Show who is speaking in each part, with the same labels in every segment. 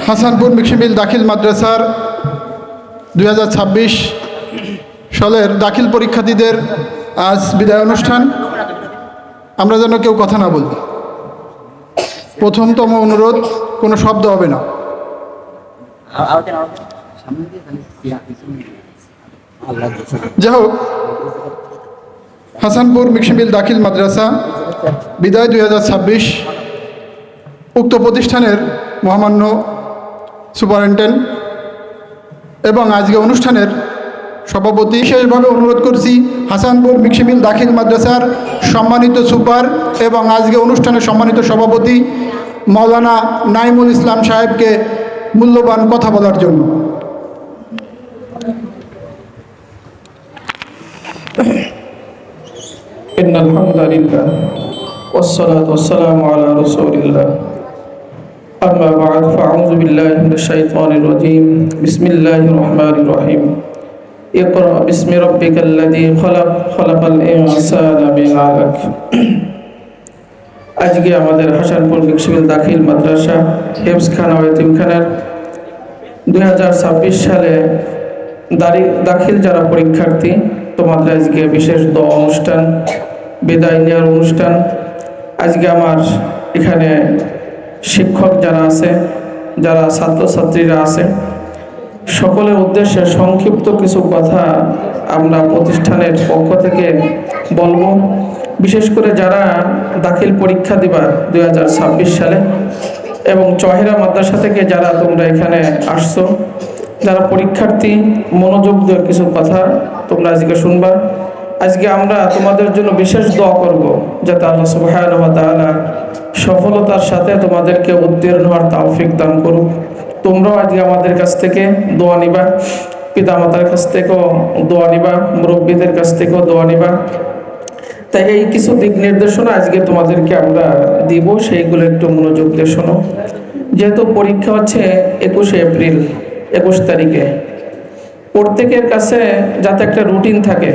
Speaker 1: হাসানপুর মিশমিল দাখিল মাদ্রাসার 2026 সালের দাখিল পরীক্ষার্থীদের আজ বিদায় অনুষ্ঠান। আমরা যেন কেউ কথা না বলি। প্রথমতম অনুরোধ, কোনো শব্দ হবে না। যাই হোক, হাসানপুর মিশমিল দাখিল মাদ্রাসা বিদায় 2026 উক্ত প্রতিষ্ঠানের মহামান্য সুপারিনটেন্ডেন্ট এবং আজকে অনুষ্ঠানের সভাপতি বিশেষভাবে অনুরোধ করছি হাসানপুর মিশমিল দাখিল মাদ্রাসার সম্মানিত সুপার এবং আজকে অনুষ্ঠানের সম্মানিত সভাপতি মাওলানা নাইমুল ইসলাম সাহেবকে মূল্যবান কথা বলার জন্য।
Speaker 2: ইন্নাল হামদুলিল্লাহ ওয়াসসালাতু ওয়াসসালামু আলা রাসূলিল্লাহ আম্মা বা'দ ফাআউযু বিল্লাহি মিনাশ শাইতানির রাজীম বিসমিল্লাহির রহমানির রহিম ইকরা বিসমি রাব্বিকাল্লাযী খলাক খলাকাল ইনসানা মিন আলাক। আজকে আমাদের হাসানপুর মিশমিল দাখিল মাদ্রাসা হেফজখানা ও এতিমখানার 2026 সালে দাখিল যারা পরীক্ষার্থী, তোমাদের আজকে বিশেষ দোয়া অনুষ্ঠান, বিদায় নেওয়ার অনুষ্ঠান। আজকে আমার এখানে শিক্ষক যারা আছে, যারা ছাত্রছাত্রীরা আছে, সকলের উদ্দেশ্যে সংক্ষিপ্ত কিছু কথা আমরা প্রতিষ্ঠানের পক্ষ থেকে বলবো। বিশেষ করে যারা দাখিল পরীক্ষা দিবা 2026 সালে এবং চহেরা মাদ্রাসা থেকে যারা তোমরা এখানে আসছো, যারা পরীক্ষার্থী, মনোযোগ দিয়ে কিছু কথা তোমরা আজকে শুনবা। আজকে আমরা তোমাদের জন্য বিশেষ দোয়া করব যাতে আল্লাহ সুবহানাহু ওয়া তাআলা সফলতার সাথে তোমাদেরকে উত্তীর্ণ হওয়ার তৌফিক দান করুক। তোমরাও আজকে আমাদের কাছ থেকে দোয়া নিবা, পিতামাতার কাছ থেকেও দোয়া নিবা, মুরব্বীদের কাছ থেকেও দোয়া নিবা। তাই এই কিছু দিক নির্দেশনা আজকে তোমাদেরকে আমরা দিব, সেইগুলো একটু মনোযোগ দিয়ে শোনো। যেহেতু পরীক্ষা হচ্ছে 21 এপ্রিল 21 তারিখে, প্রত্যেকের কাছে যাতে একটা রুটিন থাকে,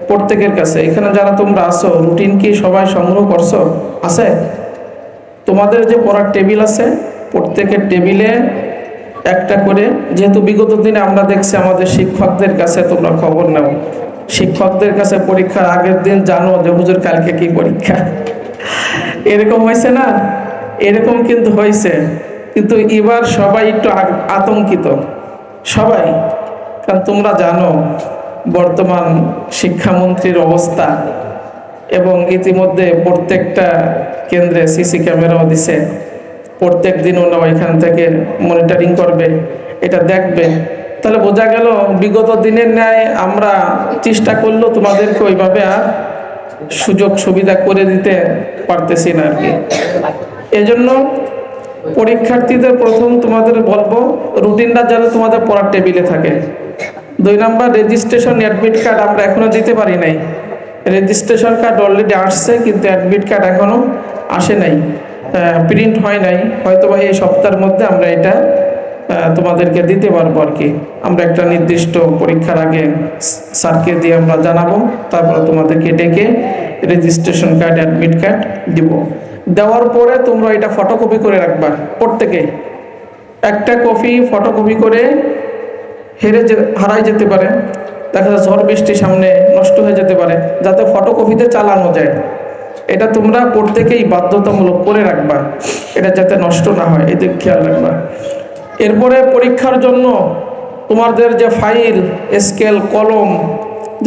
Speaker 2: প্রত্যেকের কাছে এখানে যারা তোমরা আসো, রুটিন কি সবাই সংগ্রহ করছো? আছে? তোমাদের যে পড়ার টেবিল আছে, প্রত্যেকের টেবিলে একটা করে, যেহেতু বিগত দিনে আমরা দেখছি আমাদের শিক্ষকদের কাছে তোমরা খবর নাও, শিক্ষকদের কাছে পরীক্ষার আগের দিন জানো যে হুজুর কালকে কি পরীক্ষা। এরকম হয়েছে না? এরকম কিন্তু হয়েছে, কিন্তু এবার সবাই একটু আতঙ্কিত, সবাই। কারণ তোমরা জানো বর্তমান শিক্ষামন্ত্রীর অবস্থা, এবং ইতিমধ্যে প্রত্যেকটা কেন্দ্রে সিসি ক্যামেরাও দিছে। প্রত্যেক দিন ওরা এখান থেকে মনিটরিং করবে, এটা দেখবে। তাহলে বোঝা গেল বিগত দিনের ন্যায় আমরা চেষ্টা করলেও তোমাদেরকে ওইভাবে আর সুযোগ সুবিধা করে দিতে পারতেছি না আর কি। এজন্য পরীক্ষার্থীদের প্রথম তোমাদের বলবো, রুটিনটা যেন তোমাদের পড়ার টেবিলে থাকে। 2 নাম্বার, রেজিস্ট্রেশন অ্যাডমিট কার্ড আমরা এখনো দিতে পারি নাই। রেজিস্ট্রেশন কার্ড অলরেডি আসছে, কিন্তু অ্যাডমিট কার্ড এখনো আসে নাই, প্রিন্ট হয় নাই। হয়তো বা এই সপ্তাহের মধ্যে আমরা এটা তোমাদেরকে দিতে পারবো আর কি। আমরা একটা নির্দিষ্ট পরীক্ষার আগে স্যারকে দিয়ে আমরা জানাবো, তারপরে তোমাদেরকে ডেকে রেজিস্ট্রেশন কার্ড, অ্যাডমিট কার্ড দিব। দেওয়ার পরে তোমরা এটা ফটোকপি করে রাখবা, প্রত্যেকে একটা কপি ফটোকপি করে। হারাই যেতে পারে, দেখা যায় ঝড় বৃষ্টি সামনে নষ্ট হয়ে যেতে পারে, যাতে ফটোকপিতে চালানো যায়, এটা তোমরা প্রত্যেকেই বাধ্যতামূলক করে রাখবা, এটা যাতে নষ্ট না হয়, এদিক খেয়াল রাখবা। এরপরে পরীক্ষার জন্য তোমাদের যে ফাইল, স্কেল, কলম,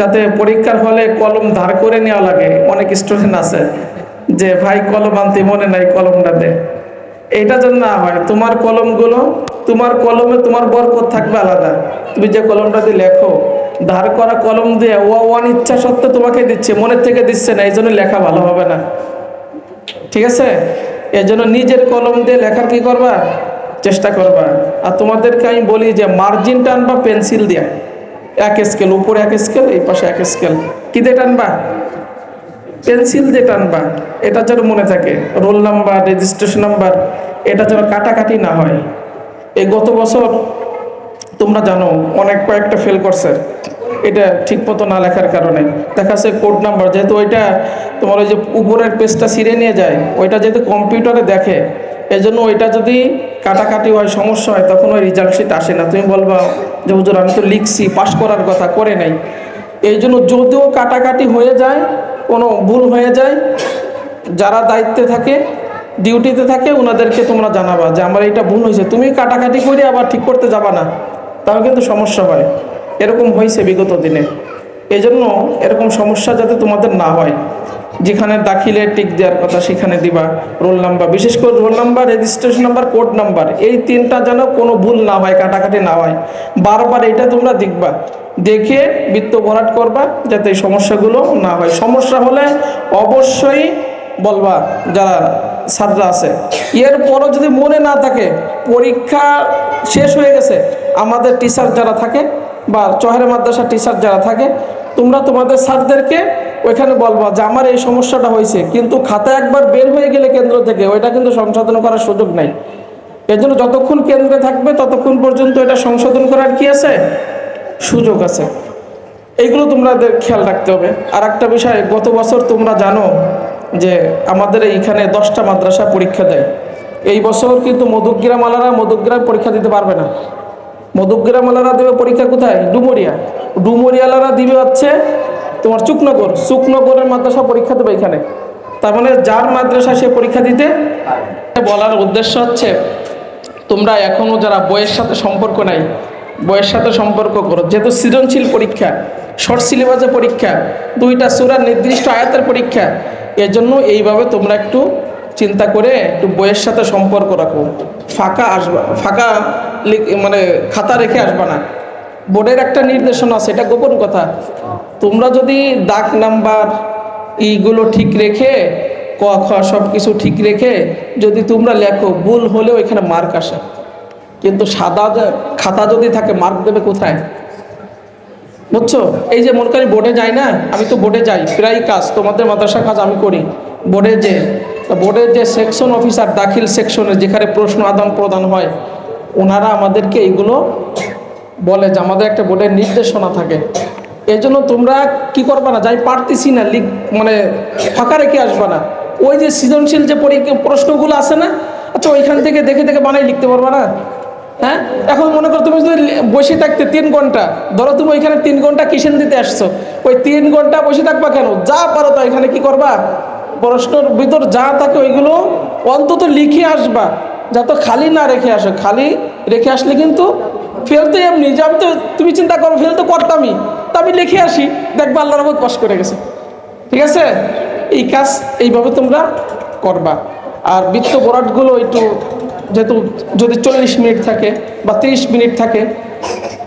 Speaker 2: যাতে পরীক্ষার হলে কলম ধার করে নেওয়া লাগে। অনেক স্টুডেন্ট আছে যে ভাই কলম আনতে মনে নাই, কলমটা দে। এইটা যেন না হয়। তোমার কলমগুলো, তোমার কলমে তোমার বরকত থাকবে আলাদা। তুমি যে কলমটা দিয়ে লেখো, ধার করা কলম দিয়ে ও অনিচ্ছা সত্ত্বে তোমাকে দিচ্ছে, মনের থেকে দিচ্ছে না, এই জন্য লেখা ভালো হবে না, ঠিক আছে? এই জন্য নিজের কলম দিয়ে লেখার কি করবা, চেষ্টা করবা। আর তোমাদেরকে আমি বলি যে মার্জিন টানবা পেন্সিল দিয়ে, 1 স্কেল, উপরে 1 স্কেল, এই পাশে 1 স্কেল, কি দিয়ে টানবা? পেন্সিল দিয়ে টানবা। এটা যেন মনে থাকে, রোল নাম্বার, রেজিস্ট্রেশন নাম্বার, এটা যেন কাটাকাটি না হয়। এই গত বছর তোমরা জানো অনেক কয়েকটা ফেল করছে, এটা ঠিক মতো না লেখার কারণে। দেখা যাচ্ছে কোড নাম্বার, যেহেতু ওইটা তোমার ওই যে উপরের পেজটা ছিঁড়ে নিয়ে যায়, ওইটা যেহেতু কম্পিউটারে দেখে, এই জন্য ওইটা যদি কাটাকাটি হয়, সমস্যা হয়, তখন ওই রেজাল্ট শিট আসে না। তুমি বলবা যে হুজুর আমি তো লিখছি, পাশ করার কথা, করে নাই। এই জন্য যদিও কাটাকাটি হয়ে যায়, কোনো ভুল হয়ে যায়, যারা দায়িত্বে থাকে, ডিউটিতে থাকে, ওনাদেরকে তোমরা জানাবা যে আমার এটা ভুল হয়েছে। তুমি কাটাকাটি করে আবার ঠিক করতে যাবা না, তাহলে কিন্তু সমস্যা হয়। এরকম হয়েছে বিগত দিনে। এই জন্য এরকম সমস্যা যাতে তোমাদের না হয়, যেখানে দাখিলে টিক দেওয়ার কথা সেখানে দিবা। রোল নাম্বার, বিশেষ করে roll number, registration number, code number, এই তিনটা যেন কোনো ভুল না হয়, কাটাকাটি না হয়। বারবার এটা তোমরা দেখবা, দেখে বৃত্ত ভরাট করবা যাতে এই সমস্যাগুলো না হয়। সমস্যা হলে অবশ্যই বলবা যারা ছাত্ররা আছে। এরপরও যদি মনে না থাকে, পরীক্ষা শেষ হয়ে গেছে, আমাদের টিচার যারা থাকে বা চহের মাদ্রাসার টিচার যারা থাকে, তোমরা তোমাদের স্যারদেরকে ওইখানে বলবা যে আমার এই সমস্যাটা হয়েছে, কিন্তু খাতা একবার বের হয়ে গেলে কেন্দ্র থেকে ওইটা কিন্তু সংশোধন করার সুযোগ নাই। এর জন্য যতক্ষণ কেন্দ্রে থাকবে ততক্ষণ পর্যন্ত এটা সংশোধন করার কি আছে, সুযোগ আছে। এইগুলো তোমাদের খেয়াল রাখতে হবে। আর একটা বিষয়, গত বছর তোমরা জানো যে আমাদের এইখানে 10টা মাদ্রাসা পরীক্ষা দেয়। এই বছর কিন্তু মধুগ্রাম আলারা মধুগ্রাম পরীক্ষা দিতে পারবে না। মধুগ্রাম আলারা দেবে পরীক্ষা কোথায়? ডুমুরিয়া। ডুমুরিয়ালারা দিবে হচ্ছে তোমার চুকনগরের মাদ্রাসা পরীক্ষা দেবে এখানে। তার মানে যার মাদ্রাসা সে পরীক্ষা দিতে। বলার উদ্দেশ্য হচ্ছে, তোমরা এখনও যারা বইয়ের সাথে সম্পর্ক নাই, বইয়ের সাথে সম্পর্ক করো। যেহেতু সৃজনশীল পরীক্ষা, শর্ট সিলেবাসের পরীক্ষা, 2টা সূরার নির্দিষ্ট আয়াতের পরীক্ষা, এর জন্য এইভাবে তোমরা একটু চিন্তা করে একটু বইয়ের সাথে সম্পর্ক রাখো। ফাঁকা মানে খাতা রেখে আসবা না। বোর্ডের একটা নির্দেশনা আছে, এটা গোপন কথা। তোমরা যদি দাগ নাম্বার এইগুলো ঠিক রেখে, ক খ সব কিছু ঠিক রেখে যদি তোমরা লেখো, ভুল হলেও এখানে মার্ক আসে। কিন্তু সাদা খাতা যদি থাকে, মার্ক দেবে কোথায়? বুঝছো? এই যে মনে করি বোর্ডে যাই না, আমি তো বোর্ডে যাই, প্রায় কাজ তোমাদের মাদ্রাসা কাজ আমি করি। বোর্ডের যে সেকশন অফিসার, দাখিল সেকশনে যেখানে প্রশ্ন আদান প্রদান হয়, ওনারা আমাদেরকে এইগুলো বলে যে আমাদের একটা বোর্ডের নির্দেশনা থাকে। এই জন্য তোমরা কি করবা না, যাই পারতেছি না মানে ফাঁকা রেখে আসবা না। ওই যে সৃজনশীল যে প্রশ্নগুলো আছে না, আচ্ছা ওইখান থেকে দেখে দেখে বানাই লিখতে পারবা না? হ্যাঁ, এখন মনে করো তুমি যদি বসে থাকতে 3 ঘন্টা, ধরো তুমি ওইখানে 3 ঘন্টা কিসেন দিতে আসছো, ওই 3 ঘন্টা বসে থাকবা কেন? যা পারো তো এখানে কি করবা, প্রশ্নের ভিতর যা থাকে ওইগুলো অন্তত লিখে আসবা, যাতে খালি না রেখে আসো। খালি রেখে আসলে কিন্তু ফেল তো এমনি যে আমি তো, তুমি চিন্তা করো ফেল তো করতামই, তা আমি লিখে আসি, দেখবা আল্লাহর রহমত পাস করে গেছে। ঠিক আছে, এই কাজ এইভাবে তোমরা করবা। আর বৃত্ত ভরাটগুলো একটু, যেহেতু যদি 40 মিনিট থাকে বা 30 মিনিট থাকে,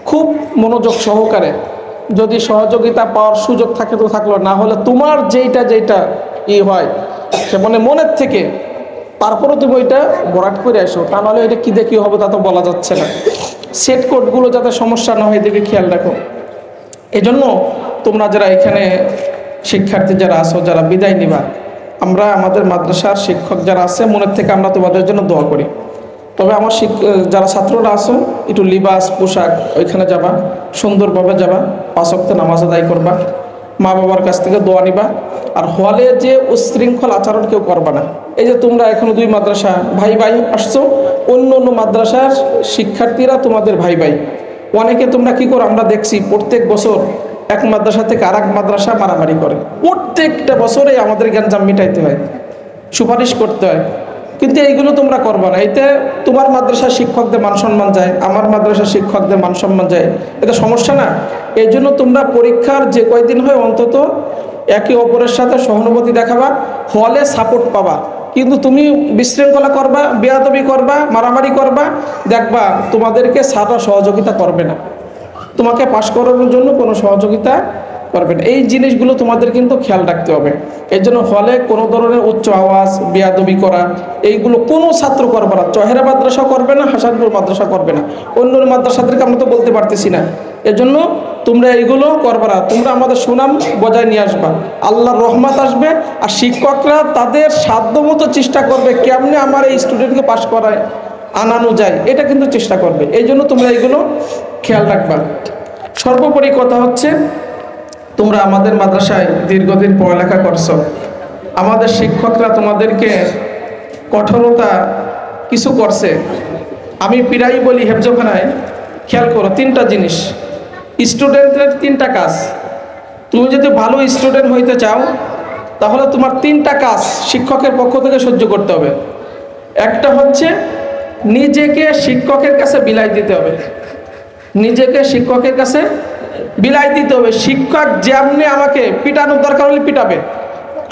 Speaker 2: খুব মনোযোগ সহকারে, যদি সহযোগিতা পাওয়ার সুযোগ থাকে তো থাকলো, না হলে তোমার যেইটা হয় সে মনের থেকে, তারপরে তুমি ওইটা ভরাট করে আসো। তা নাহলে এটা কী দিয়ে কী হবে তা তো বলা যাচ্ছে না। সেট কোডগুলো যাতে সমস্যা না হয় এদিকে খেয়াল রাখো। এজন্য তোমরা যারা এখানে শিক্ষার্থী যারা আছো, যারা বিদায় নিবা, আমরা আমাদের মাদ্রাসার শিক্ষক যারা আছে, মনের থেকে আমরা তোমাদের জন্য দোয়া করি। তবে আমার যারা ছাত্ররা আছো, একটু লিবাস পোশাক ওইখানে যাবা, সুন্দরভাবে যাবা, 5 ওয়াক্ত নামাজ আদায় করবা, মা বাবার কাছ থেকে দোয়া নিবা। আর হলে যে উশৃঙ্খল আচরণ কেউ করবা না। এই যে তোমরা এখনো 2 মাদ্রাসা ভাই আসছো, অন্য মাদ্রাসার শিক্ষার্থীরা তোমাদের ভাই। অনেকে তোমরা কি করো, আমরা দেখছি প্রত্যেক বছর এক মাদ্রাসা থেকে আরেক মাদ্রাসা মারামারি করে। প্রত্যেকটা বছরে আমাদের গ্যাঞ্জাম মিটাইতে হয়, সুপারিশ করতে হয়। কিন্তু এইগুলো তোমরা করবা না। এতে তোমার মাদ্রাসার শিক্ষকদের মান সম্মান যায়, আমার মাদ্রাসার শিক্ষকদের মান সম্মান যায়, এটা সমস্যা না? এই জন্য তোমরা পরীক্ষার যে কয়দিন হয় অন্তত একে অপরের সাথে সহানুভূতি দেখাবা, হলে সাপোর্ট পাবা। কিন্তু তুমি বিশৃঙ্খলা করবা, বেয়াদবি করবা, মারামারি করবা, দেখবা তোমাদেরকে সারা সহযোগিতা করবে না, তোমাকে পাশ করানোর জন্য কোনো সহযোগিতা করবে না। এই জিনিসগুলো তোমাদের কিন্তু খেয়াল রাখতে হবে। এই জন্য হলে কোনো ধরনের উচ্চ আওয়াজ, বেয়াদবি করা, এইগুলো কোনো ছাত্র করবে না। চহেরা মাদ্রাসা করবে না, হাসানপুর মাদ্রাসা করবে না, অন্য মাদ্রাসাদেরকে আমরা তো বলতে পারতেছি না। এজন্য তোমরা এইগুলো করবে না। তোমরা আমাদের সুনাম বজায় নিয়ে আসবা, আল্লাহর রহমত আসবে। আর শিক্ষকরা তাদের সাধ্যমতো চেষ্টা করবে কেমনে আমার এই স্টুডেন্টকে পাশ করায় আনানো যায়, এটা কিন্তু চেষ্টা করবে। এই জন্য তোমরা এইগুলো খেয়াল রাখবা। সর্বোপরি কথা হচ্ছে, তোমরা আমাদের মাদ্রাসায় দীর্ঘদিন পড়ালেখা করছো, আমাদের শিক্ষকরা তোমাদেরকে কঠোরতা কিছু করছে, আমি প্রায়ই বলি হেফজখানায় খেয়াল করো 3টা জিনিস, স্টুডেন্টের 3টা কাজ। তুমি যদি ভালো স্টুডেন্ট হইতে চাও তাহলে তোমার 3টা কাজ শিক্ষকের পক্ষ থেকে সহ্য করতে হবে। একটা হচ্ছে নিজেকে শিক্ষকের কাছে বিলাই দিতে হবে, নিজেকে শিক্ষকের কাছে বিলাই দিতে হবে। শিক্ষক যেমনি আমাকে পিটানোর দরকার হলে পিটাবে,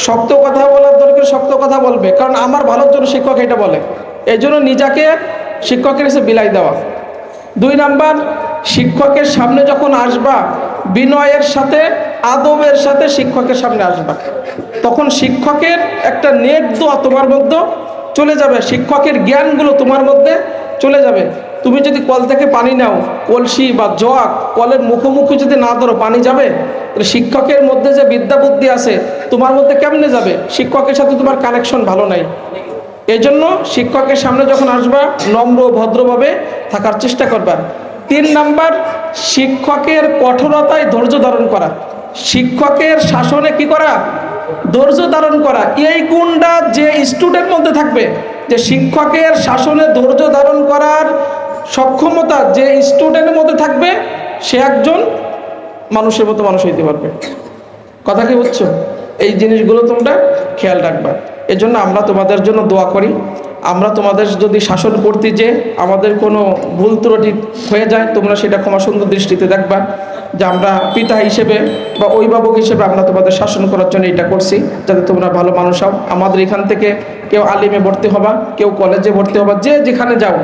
Speaker 2: শক্ত কথা বলার দরকার শক্ত কথা বলবে, কারণ আমার ভালোর জন্য শিক্ষক এটা বলে। এই জন্য নিজেকে শিক্ষকের কাছে বিলাই দেওয়া। 2 নাম্বার, শিক্ষকের সামনে যখন আসবা বিনয়ের সাথে আদবের সাথে শিক্ষকের সামনে আসবা, তখন শিক্ষকের একটা নেট দোয়া তোমার মধ্যে চলে যাবে, শিক্ষকের জ্ঞানগুলো তোমার মধ্যে চলে যাবে। তুমি যদি কল থেকে পানি নাও, কলসি বা জগ কলের মুখোমুখি যদি না ধরো পানি যাবে, তাহলে শিক্ষকের মধ্যে যে বিদ্যা বুদ্ধি আছে তোমার মধ্যে কেমনে যাবে? শিক্ষকের সাথে তোমার কানেকশন ভালো নাই। এই জন্য শিক্ষকের সামনে যখন আসবা নম্র ভদ্রভাবে থাকার চেষ্টা করবা। 3 নাম্বার, শিক্ষকের কঠোরতায় ধৈর্য ধারণ করা, শিক্ষকের শাসনে কি করা? ধৈর্য ধারণ করা। এই গুণটা যে স্টুডেন্ট মধ্যে থাকবে, যে শিক্ষকের শাসনে ধৈর্য ধারণ করার সক্ষমতা যে স্টুডেন্টের মধ্যে থাকবে, সে একজন মানুষের মতো মানুষ হইতে পারবে। কথা কি বুঝছো? এই জিনিসগুলো তোমরা খেয়াল রাখবা। এজন্য আমরা তোমাদের জন্য দোয়া করি। আমরা তোমাদের যদি শাসন করতে যে আমাদের কোনো ভুল ত্রুটি হয়ে যায়, তোমরা সেটা ক্ষমা সুন্দর দৃষ্টিতে দেখবা, যে আমরা পিতা হিসেবে বা অভিভাবক হিসেবে আমরা তোমাদের শাসন করার জন্য এটা করছি, যাতে তোমরা ভালো মানুষ হও। আমাদের এখান থেকে কেউ আলিমে ভর্তি হবা, কেউ কলেজে ভর্তি হবা, যে যেখানে যাও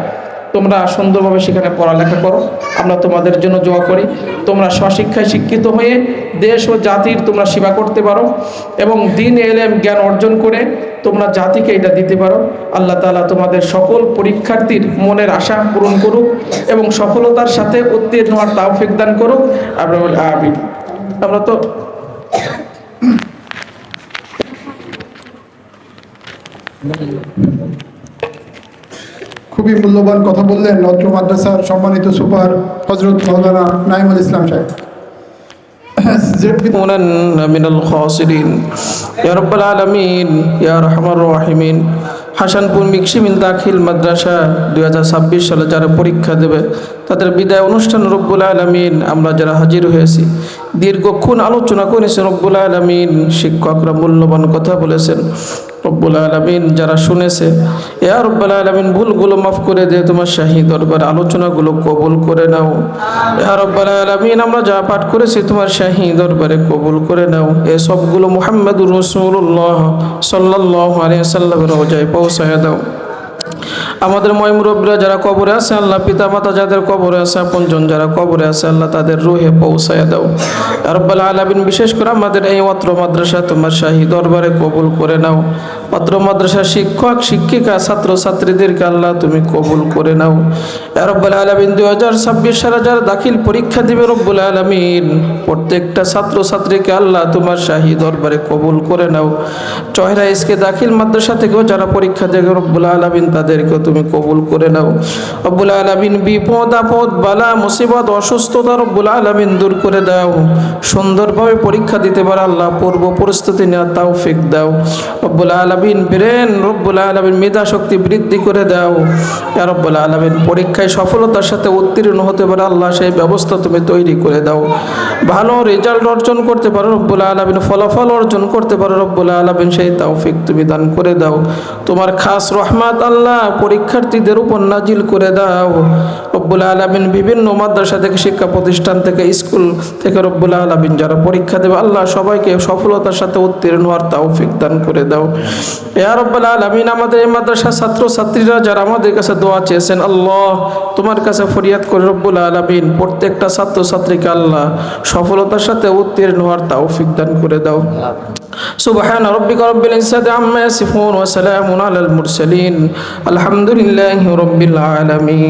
Speaker 2: তোমরা সুন্দরভাবে সেখানে পড়ালেখা করো। আমরা তোমাদের জন্য দোয়া করি, তোমরা স্বশিক্ষায় শিক্ষিত হয়ে দেশ ও জাতির তোমরা সেবা করতে পারো এবং দ্বীন ইলম জ্ঞান অর্জন করে তোমরা জাতিকে এটা দিতে পারো। আল্লাহ তাআলা তোমাদের সকল পরীক্ষার্থীর মনের আশা পূরণ করুক এবং সফলতার সাথে উত্তীর্ণ হওয়ার তৌফিক দান করুক। আমরা বলি আমিন। আমরা তো
Speaker 1: খুবই মূল্যবান কথা বললেন নদ্র মাদ্রাসার সম্মানিত সুপার হজরত মাওলানা নাইমুল ইসলাম সাহেব।
Speaker 2: من الخاسرين يا رب العالمين يا أرحم الراحمين। হাসানপুর মিক্সিমিল দাখিল মাদ্রাসা 2026 সালে যারা পরীক্ষা দেবে তাদের বিদায় অনুষ্ঠান রব্বুল আলামিন আমরা যারা হাজির হয়েছি, দীর্ঘক্ষণ আলোচনা করেছেন রব্বুল আলামিন, শিক্ষকরা মূল্যবান কথা বলেছেন রব্বুল আলামিন, যারা শুনেছে ইয়া রব্বুল আলামিন ভুলগুলো মাফ করে দিয়ে তোমার শাহী দরবার আলোচনাগুলো কবুল করে নাও ইয়া রব্বুল আলামিন। আমরা যা পাঠ করেছি তোমার শাহী দরবারে কবুল করে নাও। এই সবগুলো মুহাম্মদুর রাসূলুল্লাহ সাল্লাল্লাহু আলাইহি ওয়াসাল্লামের রওজায় পৌঁছায় দাও। আমাদের মুরব্বিরা যারা কবরে আছে আল্লাহ, পিতা মাতা যাদের কবরে আছে, আপনজন যারা কবরে আছে আল্লাহ তাদের রুহে পৌঁছায় দাও ইয়া রাব্বাল আলামিন। বিশেষ করে আমাদের এই অত্র মাদ্রাসা তোমার শাহী দরবারে কবুল করে নাও। অত্র মাদ্রাসার শিক্ষক শিক্ষিকা ছাত্র ছাত্রীদেরকে আল্লাহ তুমি কবুল করে নাও ইয়া রাব্বাল আলামিন। 2026 সালে যারা দাখিল পরীক্ষা দিবে রব্বুল আলামিন প্রত্যেকটা ছাত্র ছাত্রীকে আল্লাহ তোমার শাহী দরবারে কবুল করে নাও। চহেরা এসকে দাখিল মাদ্রাসা থেকেও যারা পরীক্ষা দেবে রব্বুল আলামিন তাদেরকে তুমি কবুল করে নাও রব্বুল আলামিন। বিপদ আপদ বালা মুসিবত অসুস্থতা রব্বুল আলামিন দূর করে দাও, সুন্দরভাবে পরীক্ষা দিতে পারে আল্লাহ পূর্ব প্রস্তুতি নেওয়ার তৌফিক দাও রব্বুল আলামিন। ব্রেন রব্বুল আলামিন মেধা শক্তি বৃদ্ধি করে দাও ইয়া রব্বুল আলামিন। পরীক্ষায় সফলতার সাথে উত্তীর্ণ হতে পারে আল্লাহ সেই ব্যবস্থা তুমি তৈরি করে দাও। ভালো রেজাল্ট অর্জন করতে পারো রব্বুল আলামিন, ফলাফল অর্জন করতে পারো রব্বুল আলামিন, সেই তৌফিক তুমি দান করে দাও। তোমার খাস রহমত আল্লাহ পরীক্ষার্থীদের উপর নাজিল করে দাও রব্বুল আলামিন। বিভিন্ন মাদ্রাসা থেকে শিক্ষা প্রতিষ্ঠান থেকে স্কুল থেকে রব্বুল আলামিন যারা পরীক্ষা দেবে আল্লাহ সবাইকে সফলতার সাথে উত্তীর্ণ হওয়ার তৌফিক দান করে দাও ইয়া রাব্বাল আলামিন। আমাদের এই মাদ্রাসার ছাত্র ছাত্রীরা যারা আমাদের কাছে দোয়া চেয়েছেন আল্লাহ তোমার কাছে ফরিয়াদ করে রব্বুল আলামিন প্রত্যেকটা ছাত্র ছাত্রীকে আল্লাহ সফলতার সাথে উত্তীর্ণ হওয়ার তৌফিক দান করে দাও। সুবহান রাব্বিকা রাব্বিল ইজ্জাতি আম্মা ইয়াসিফুন ওয়া সালামুন আলাল মুরসালিন আলহামদুলিল্লাহি রাব্বিল আলামিন।